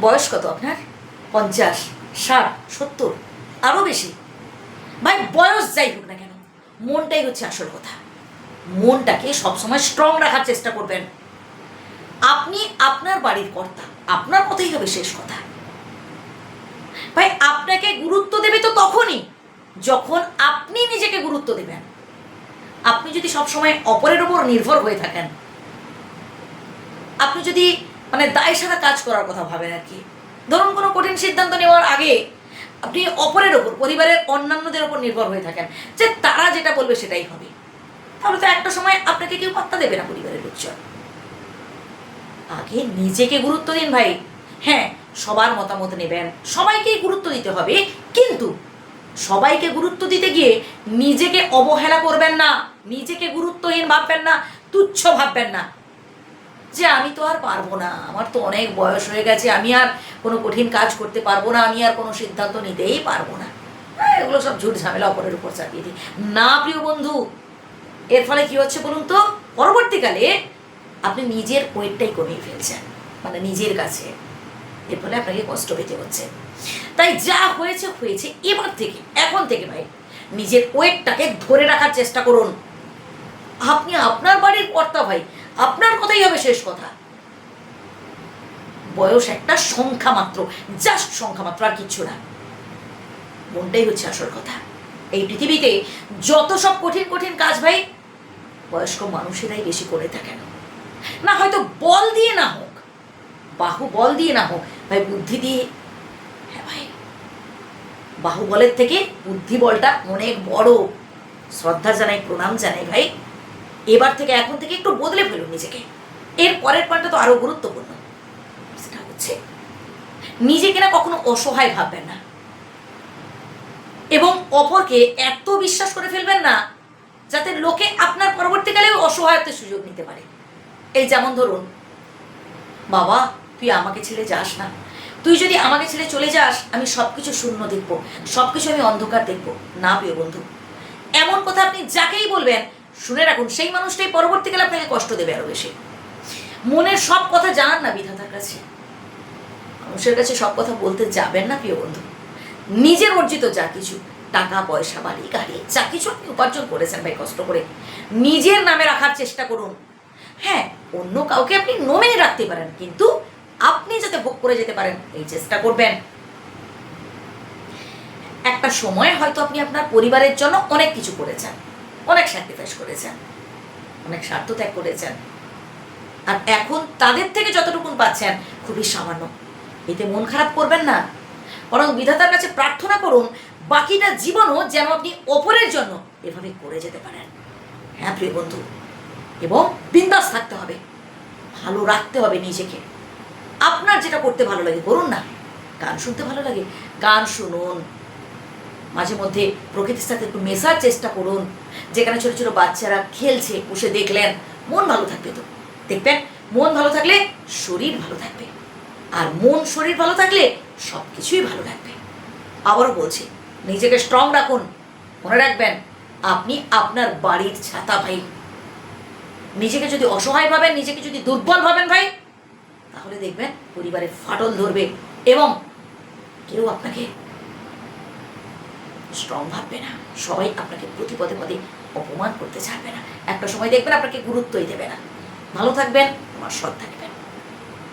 বয়স কত আপনার? 50, 60, 70, আরও বেশি? ভাই বয়স যাই হোক না কেন, মনটাই হচ্ছে আসল কথা। মনটাকে সবসময় স্ট্রং রাখার চেষ্টা করবেন। আপনি আপনার বাড়ির কর্তা, আপনার কথাই হবে শেষ কথা। ভাই আপনাকে গুরুত্ব দেবে তো তখনই যখন আপনি নিজেকে গুরুত্ব দেবেন। আপনি যদি সবসময় অপরের উপর নির্ভর হয়ে থাকেন, আপনি যদি দায় সারা কাজ করার কথা ভাবেন আর কি, ধরুন কোনো কঠিন সিদ্ধান্ত নেওয়ার আগে আপনি অপরের ওপর, পরিবারের অন্যান্যদের ওপর নির্ভর হয়ে থাকেন যে তারা যেটা বলবে সেটাই হবে, তাহলে তো একটা সময় আপনাকে কেউ পাত্তা দেবে না পরিবারের লোকজন। আগে নিজেকে গুরুত্ব দিন ভাই। হ্যাঁ, সবার মতামত নেবেন, সবাইকেই গুরুত্ব দিতে হবে, কিন্তু সবাইকে গুরুত্ব দিতে গিয়ে নিজেকে অবহেলা করবেন না, নিজেকে গুরুত্বহীন ভাববেন না, তুচ্ছ ভাববেন না যে আমি তো আর পারবো না, আমার তো অনেক বয়স হয়ে গেছে, আমি আর কোনো কঠিন কাজ করতে পারবো না, আমি আর কোনো সিদ্ধান্ত নিতেই পারবো না। এগুলো সব ঝুট ঝামেলা অপরের উপর চাপিয়ে দিই না প্রিয় বন্ধু। এর ফলে কি হচ্ছে বলুন তো, পরবর্তীকালে আপনি নিজের ওয়েটটাই কমিয়ে ফেলছেন, নিজের কাছে। এর ফলে আপনাকে কষ্ট পেতে হচ্ছে। তাই যা হয়েছে হয়েছে, এবার থেকে, এখন থেকে ভাই নিজের ওয়েটটাকে ধরে রাখার চেষ্টা করুন। আপনি আপনার বাড়ির কর্তা ভাই, আপনার কথাই হবে শেষ কথা। বয়স একটা সংখ্যা মাত্র, জাস্ট সংখ্যা মাত্র, আর কিচ্ছু না। মনটাই হচ্ছে আসল কথা। এই পৃথিবীতে যত সব কঠিন কঠিন কাজ ভাই বয়স্ক মানুষেরাই বেশি করে থাকেন। না হয়তো বল দিয়ে না হোক, বাহুবল দিয়ে না হোক ভাই, বুদ্ধি দিয়ে। হ্যাঁ ভাই, বাহুবলের থেকে বুদ্ধি বলটা অনেক বড়। শ্রদ্ধা জানাই, প্রণাম জানাই ভাই। এবার থেকে, এখন থেকে একটু বদলে ফেলুন নিজেকে। এর পরের পয়েন্টটা তো আরো গুরুত্বপূর্ণ। সেটা হচ্ছে নিজেকে না কখনো অসহায় ভাববেন না, এবং অপরকে এত বিশ্বাস করে ফেলবেন না যাতে লোকে আপনার পরবর্তীকালে অসহায়ত্বের সুযোগ নিতে পারে। এই যেমন ধরুন, বাবা তুই আমাকে ছেড়ে যাস না, তুই যদি আমাকে ছেড়ে চলে যাস আমি সবকিছু শূন্য দেখবো, সবকিছু আমি অন্ধকার দেখবো। না প্রিয় বন্ধু, এমন কথা আপনি যাকেই বলবেন শুনে রাখুন, সেই মানুষটাই পরবর্তীকালে আপনাকে কষ্ট দেবে আরো বেশি। মনের সব কথা জানান না বিধাতার কাছে, মানুষের কাছে সব কথা বলতে যাবেন না প্রিয় বন্ধু। নিজের অর্জিত যা কিছু টাকা পয়সা, বাড়ি গাড়ি, যা কিছু আপনি উপার্জন করেছেন ভাই কষ্ট করে, নিজের নামে রাখার চেষ্টা করুন। হ্যাঁ, অন্য কাউকে আপনি নমিনি রাখতে পারেন, কিন্তু আপনি যাতে ভোগ করে যেতে পারেন এই চেষ্টা করবেন। একটা সময় হয়তো আপনি আপনার পরিবারের জন্য অনেক কিছু করেছেন, অনেক স্যাক্রিফাইস করেছেন, অনেক স্বার্থ ত্যাগ করেছেন, আর এখন তাদের থেকে যতটুকুন পাচ্ছেন খুবই সামান্য। এতে মন খারাপ করবেন না, বরং বিধাতার কাছে প্রার্থনা করুন বাকিটা জীবনও যেন আপনি অপরের জন্য এভাবে করে যেতে পারেন। হ্যাঁ প্রিয় বন্ধু, এবং বিন্দাস থাকতে হবে, ভালো রাখতে হবে নিজেকে। আপনার যেটা করতে ভালো লাগে করুন না। গান শুনতে ভালো লাগে, গান শুনুন। মাঝে মধ্যে প্রকৃতির সাথে একটু মেশার চেষ্টা করুন। যেখানে ছোট ছোট বাচ্চারা খেলছে বসে দেখলেন, মন ভালো থাকবে। তো দেখবেন মন ভালো থাকলে শরীর ভালো থাকবে, আর মন শরীর ভালো থাকলে সব কিছুই ভালো লাগবে। আবারও বলছি, নিজেকে স্ট্রং রাখুন। মনে রাখবেন আপনি আপনার বাড়ির ছাতা ভাই। নিজেকে যদি অসহায় ভাবেন, নিজেকে যদি দুর্বল ভাবেন ভাই, তাহলে দেখবেন পরিবারে ফাটল ধরবে এবং কেউ আপনাকে স্ট্রং ভাববে না। সবাই আপনাকে প্রতি পদে পদে অপমান করতে চাইবে না। একটা সময় দেখবেন আপনাকে গুরুত্বই দেবে না। ভালো থাকবেন, আমার সৎ থাকবেন।